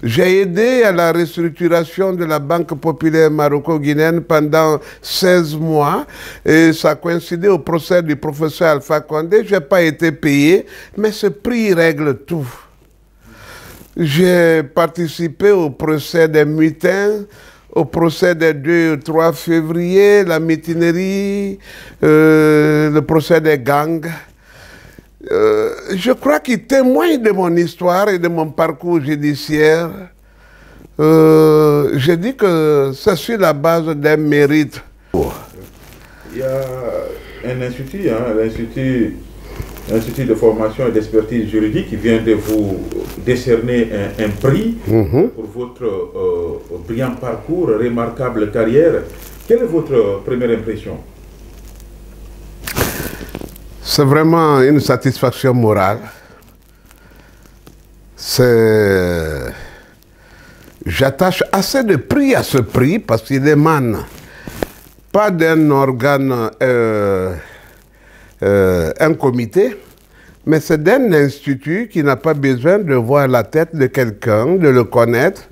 J'ai aidé à la restructuration de la Banque populaire maroco-guinéenne pendant 16 mois et ça coïncidait au procès du professeur Alpha Condé. Je n'ai pas été payé, mais ce prix règle tout. J'ai participé au procès des mutins, au procès des 2 et 3 février, la mutinerie, le procès des gangs. Je crois qu'il témoigne de mon histoire et de mon parcours judiciaire. Je dis que c'est sur la base d'un mérite. Il y a un institut, l'Institut de formation et d'expertise juridique qui vient de vous décerner un prix pour votre brillant parcours, remarquable carrière. Quelle est votre première impression? C'est vraiment une satisfaction morale. J'attache assez de prix à ce prix parce qu'il émane pas d'un organe, un comité, mais c'est d'un institut qui n'a pas besoin de voir la tête de quelqu'un, de le connaître,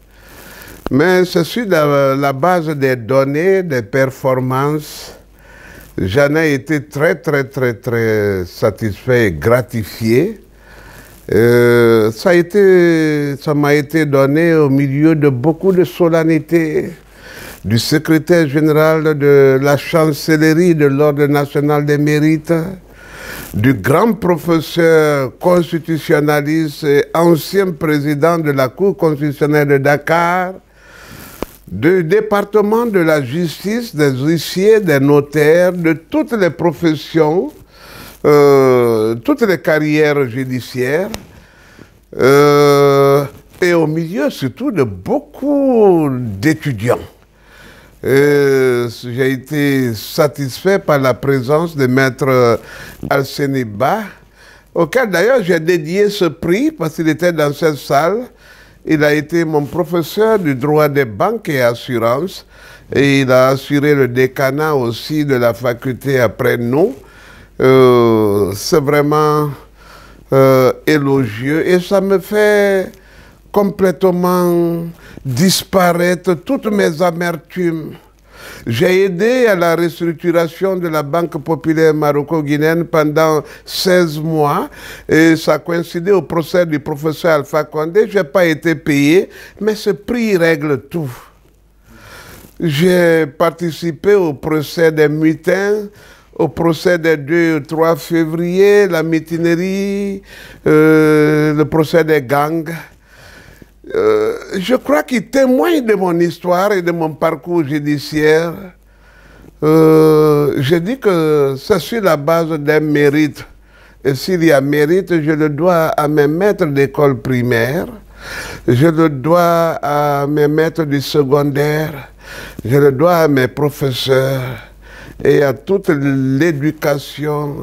mais c'est sur la base des données, des performances. J'en ai été très satisfait et gratifié. Ça m'a été donné au milieu de beaucoup de solennité du secrétaire général de la chancellerie de l'Ordre national des mérites, du grand professeur constitutionnaliste et ancien président de la Cour constitutionnelle de Dakar, du département de la justice, des huissiers, des notaires, de toutes les professions, toutes les carrières judiciaires, et au milieu surtout de beaucoup d'étudiants. J'ai été satisfait par la présence de maître Alseni Ba, auquel d'ailleurs j'ai dédié ce prix parce qu'il était dans cette salle. Il a été mon professeur du droit des banques et assurances et il a assuré le décanat aussi de la faculté après nous. C'est vraiment élogieux et ça me fait complètement disparaître toutes mes amertumes. J'ai aidé à la restructuration de la Banque populaire maroco-guinéenne pendant 16 mois et ça coïncidait au procès du professeur Alpha Condé. Je n'ai pas été payé, mais ce prix règle tout. J'ai participé au procès des mutins, au procès des 2 et 3 février, la mutinerie, le procès des gangs. Je crois qu'il témoigne de mon histoire et de mon parcours judiciaire. Je dis que c'est sur la base d'un mérite. Et s'il y a mérite, je le dois à mes maîtres d'école primaire, je le dois à mes maîtres du secondaire, je le dois à mes professeurs et à toute l'éducation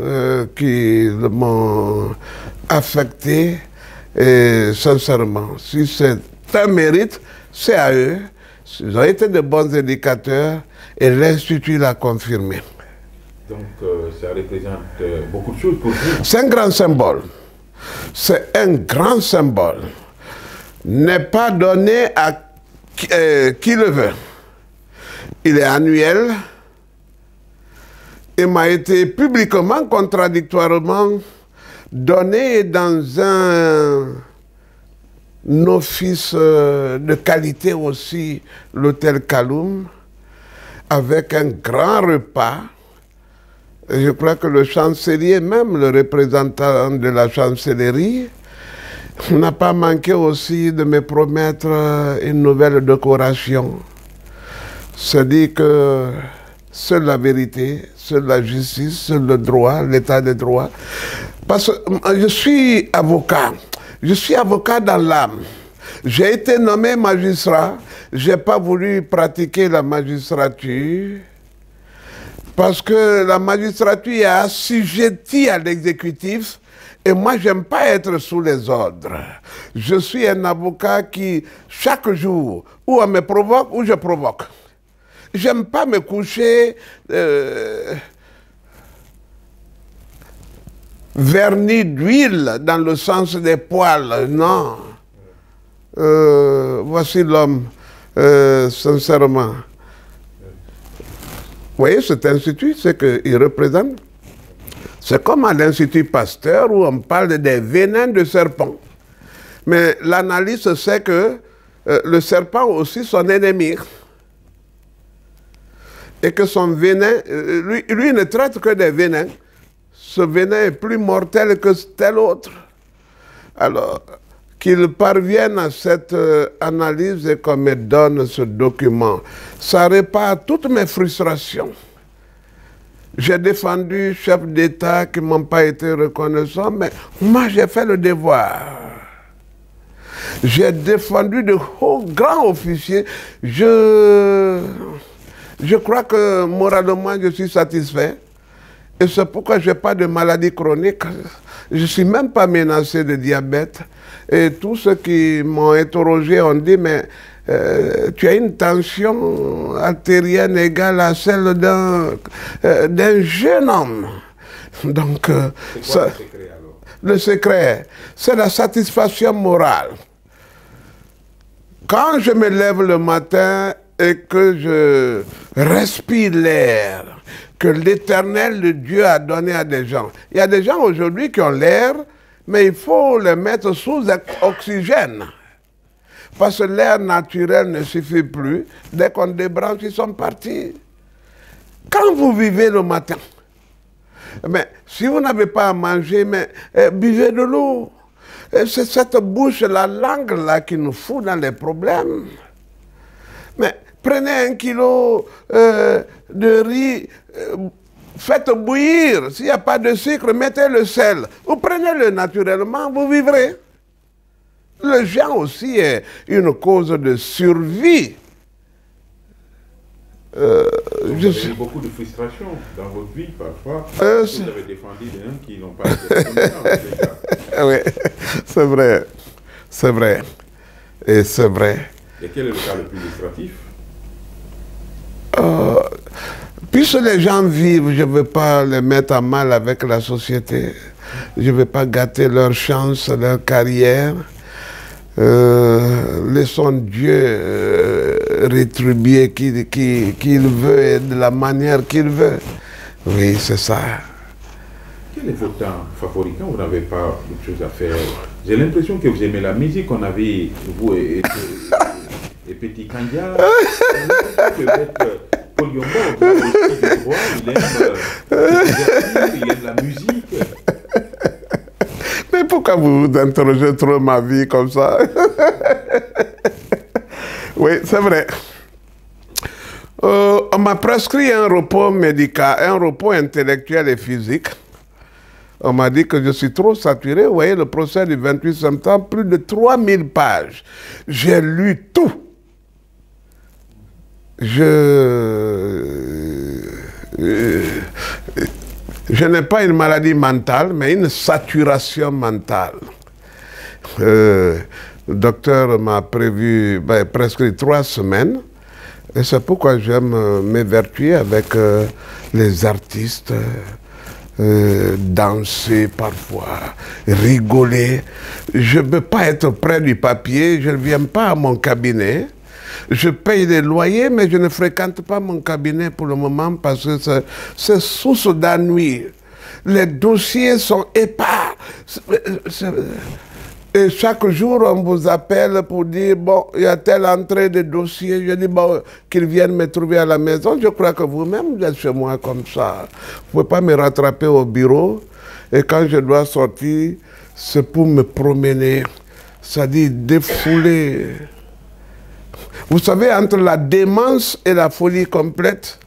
qui m'ont affecté. Et sincèrement, si c'est un mérite, c'est à eux. Ils ont été de bons éducateurs et l'Institut l'a confirmé. Donc ça représente beaucoup de choses pour vous. C'est un grand symbole. C'est un grand symbole. N'est pas donné à qui le veut. Il est annuel. Il m'a été publiquement, contradictoirement donné dans un office de qualité aussi, l'hôtel Kaloum, avec un grand repas. Je crois que le chancelier, même le représentant de la chancellerie, n'a pas manqué aussi de me promettre une nouvelle décoration. C'est-à-dire que seule la vérité, seule la justice, seul le droit, l'état de droit. Parce que je suis avocat dans l'âme. J'ai été nommé magistrat, je n'ai pas voulu pratiquer la magistrature parce que la magistrature est assujettie à l'exécutif et moi, je n'aime pas être sous les ordres. Je suis un avocat qui, chaque jour, ou on me provoque ou je provoque. J'aime pas me coucher vernis d'huile dans le sens des poils, non. voici l'homme, sincèrement. Vous voyez, cet institut, c'est qu'il représente. C'est comme à l'Institut Pasteur où on parle des venins de serpent. Mais l'analyste sait que le serpent aussi son ennemi. Et que son venin, lui ne traite que des venins. Ce venin est plus mortel que tel autre. Alors, qu'il parvienne à cette analyse et qu'on me donne ce document, ça répare toutes mes frustrations. J'ai défendu chefs d'État qui ne m'ont pas été reconnaissants, mais moi j'ai fait le devoir. J'ai défendu de hauts grands officiers. Je crois que moralement je suis satisfait. Et c'est pourquoi je n'ai pas de maladie chronique. Je ne suis même pas menacé de diabète. Et tous ceux qui m'ont interrogé ont dit, mais tu as une tension artérienne égale à celle d'un jeune homme. Donc, c'est quoi le secret alors? Le secret, c'est la satisfaction morale. Quand je me lève le matin et que je respire l'air que l'Éternel, le Dieu, a donné à des gens. Il y a des gens aujourd'hui qui ont l'air, mais il faut les mettre sous oxygène. Parce que l'air naturel ne suffit plus. Dès qu'on débranche, ils sont partis. Quand vous vivez le matin, mais si vous n'avez pas à manger, mais buvez de l'eau. C'est cette bouche, la langue là qui nous fout dans les problèmes. Mais prenez 1 kilo de riz, faites bouillir. S'il n'y a pas de sucre, mettez le sel. Vous prenez-le naturellement, vous vivrez. Le jeûne aussi est une cause de survie. Vous avez eu beaucoup de frustration dans votre vie, parfois. Vous avez défendu des gens qui n'ont pas été reconnaissants. Oui, c'est vrai. C'est vrai. Et c'est vrai. Et quel est le cas le plus illustratif? Puisque les gens vivent, je ne veux pas les mettre à mal avec la société. Je ne veux pas gâter leur chance, leur carrière. Laissons Dieu rétribuer qu'il veut et de la manière qu'il veut. Oui, c'est ça. Quel est votre temps favori quand vous n'avez pas de choses à faire? J'ai l'impression que vous aimez la musique. On avait, vous et Petit Kandia. Paul Yombo, il aime la musique. Mais pourquoi vous interrogez trop ma vie comme ça? Oui, c'est vrai. On m'a prescrit un repos médical, un repos intellectuel et physique. On m'a dit que je suis trop saturé. Vous voyez, le procès du 28 septembre, plus de 3000 pages. J'ai lu tout. Je n'ai pas une maladie mentale, mais une saturation mentale. Le docteur m'a prescrit 3 semaines. Et c'est pourquoi j'aime m'évertuer avec les artistes, danser parfois, rigoler. Je ne peux pas être près du papier, je ne viens pas à mon cabinet. Je paye des loyers, mais je ne fréquente pas mon cabinet pour le moment parce que c'est source d'ennui. Les dossiers sont épars. Et chaque jour, on vous appelle pour dire, bon, il y a telle entrée de dossier. Je dis, bon, qu'ils viennent me trouver à la maison. Je crois que vous-même, vous êtes chez moi comme ça. Vous ne pouvez pas me rattraper au bureau. Et quand je dois sortir, c'est pour me promener. C'est-à-dire défouler. Vous savez, entre la démence et la folie complète,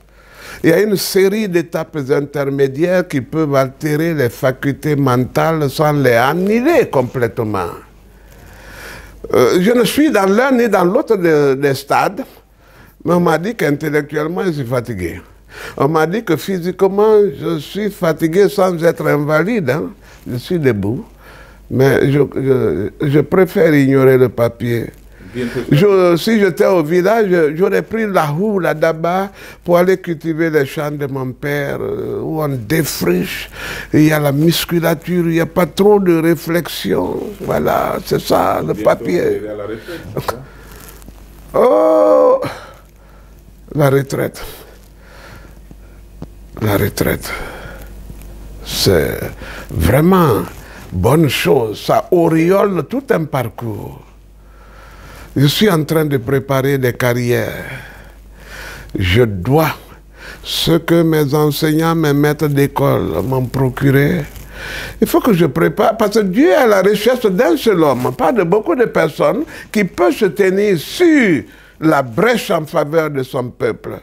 il y a une série d'étapes intermédiaires qui peuvent altérer les facultés mentales sans les annihiler complètement. Je ne suis dans l'un ni dans l'autre des stades, mais on m'a dit qu'intellectuellement, je suis fatigué. On m'a dit que physiquement, je suis fatigué sans être invalide. Hein. Je suis debout, mais je préfère ignorer le papier. Si j'étais au village, j'aurais pris la houe, la daba, pour aller cultiver les champs de mon père, où on défriche, il y a la musculature, il n'y a pas trop de réflexion. Voilà, c'est ça, le papier. Oh, la retraite. La retraite. C'est vraiment bonne chose. Ça auréole tout un parcours. Je suis en train de préparer des carrières. Je dois ce que mes enseignants, mes maîtres d'école m'ont procuré. Il faut que je prépare, parce que Dieu est à la recherche d'un seul homme, pas de beaucoup de personnes, qui peuvent se tenir sur la brèche en faveur de son peuple.